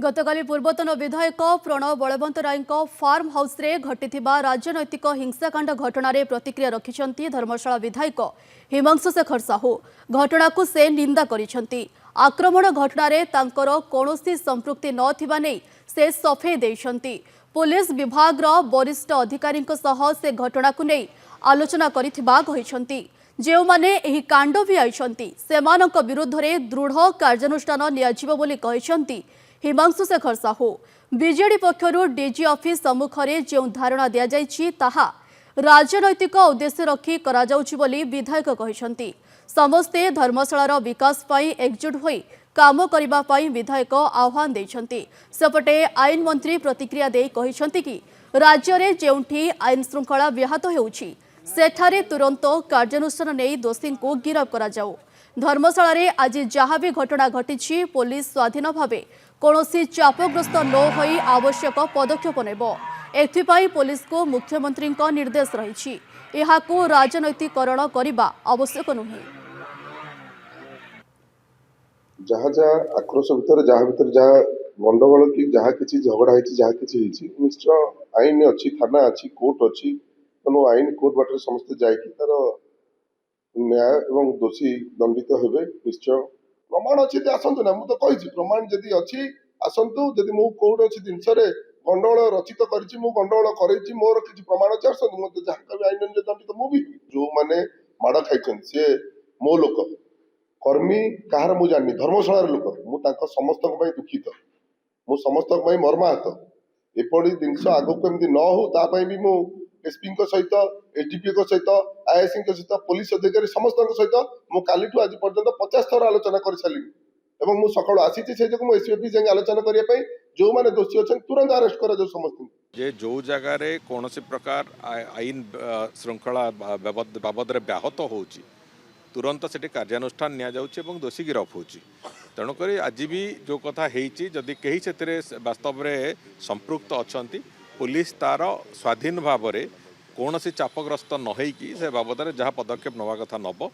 गतकाली पूर्वतन विधायक Pranav Balwantrai farm house रे घटिथिबा राजनैतिक हिंसाकांड घटना प्रतिक्रिया रखिछंती धर्मशाला विधायक हिमांशु शेखर साहू। घटना को से निंदा करिछंती। आक्रमण घटना रे तांकर कोनोसी संपृक्ति नथिबा नै से सफेई दैछंती। पुलिस विभाग रो वरिष्ठ अधिकारी से घटना को नै आलोचना करिथिबा कहिछंती। जो माने एही कांड भी आइछंती सेमानक विरुद्ध रे दृढ़ कार्यानुष्ठान नियाजिबो बोली कहिछंती हिमांशु शेखर साहू। बीजेडी पक्षरु डीजी ऑफिस सम्मुखरे जो धारणा दिया जाइछि ताहा राजनैतिक उद्देश्य रखी करा जाउछि बोली विधायक कहिछंती। समस्ते धर्मशालार विकास पाई एकजुट होई काम करिबा पाई विधायक आह्वान दैछंती। सेपटे आईन मंत्री प्रतिक्रिया देई कहिछंती कि राज्य रे जेउठी आईन श्रृंखला व्याहत हेउछि सेठारे तुरंत कार्यानुष्ठान नेई दोषी को गिरफ करा जाऊ। धर्मशाला रे आज जहाँ भी घटना घटी पुलिस स्वाधीन भावे कौनसी चापग्रस्त न होई आवश्यक पदक्षेप नेब। एथिपाई पुलिस को मुख्यमंत्री निर्देश रही राजनैतिकरण करने आवश्यक नुहे। जहाँ जहाँ आक्रोश भितर जहाँ गंडगोल कि जहाँ किसी झगड़ा है जहाँ किसी निश्चय आईन अच्छी थाना अच्छी कोर्ट अच्छी तेणु आईन कोर्ट बाटर समस्ते जाकि तार न्याय एवं दोषी दंडित हेबे। निश्चय प्रमाण अच्छी आसतु ना मुझे कही प्रमाण जदि अच्छी आसतु जदि मु कौन अच्छी जिनस गंडगोल रचित करी गंडगोल कर मोर किसी प्रमाण अच्छे आसतु मत जहाँ भी आईन दंडित मुझे जो मैंने माड़ खाई सी मो लोक कर्मी कहार मु जानी धर्मशाला लोक मुझे समस्त दुखित मु समस्त मर्माहत एपरी जिनस आग को एमती न हो भी मु एसपी सहित एसडीपी सहित आईएससी सहित पुलिस अधिकारी समस्त सहित मु काली आज पर्यंत 50 थर आलोचना कर सारी एवं मुझे सका आसी से जो एसपी जाए आलोचना करने जो मैंने दोषी अच्छे तुरंत अरेस्ट कर समस्त जो जगार कौन प्रकार आईन श्रृंखला बाबद व्याहत हो तुरंत से कार्यानुष्ठान नि दोषी गिरफ हो। तेणुक आज भी जो कथा जदि कहीं से वास्तव में संपृक्त अच्छा पुलिस तार स्वाधीन भाव में कौन चापग्रस्त न होइकी से बाबद जहाँ पदक्षेप नवा कथा नब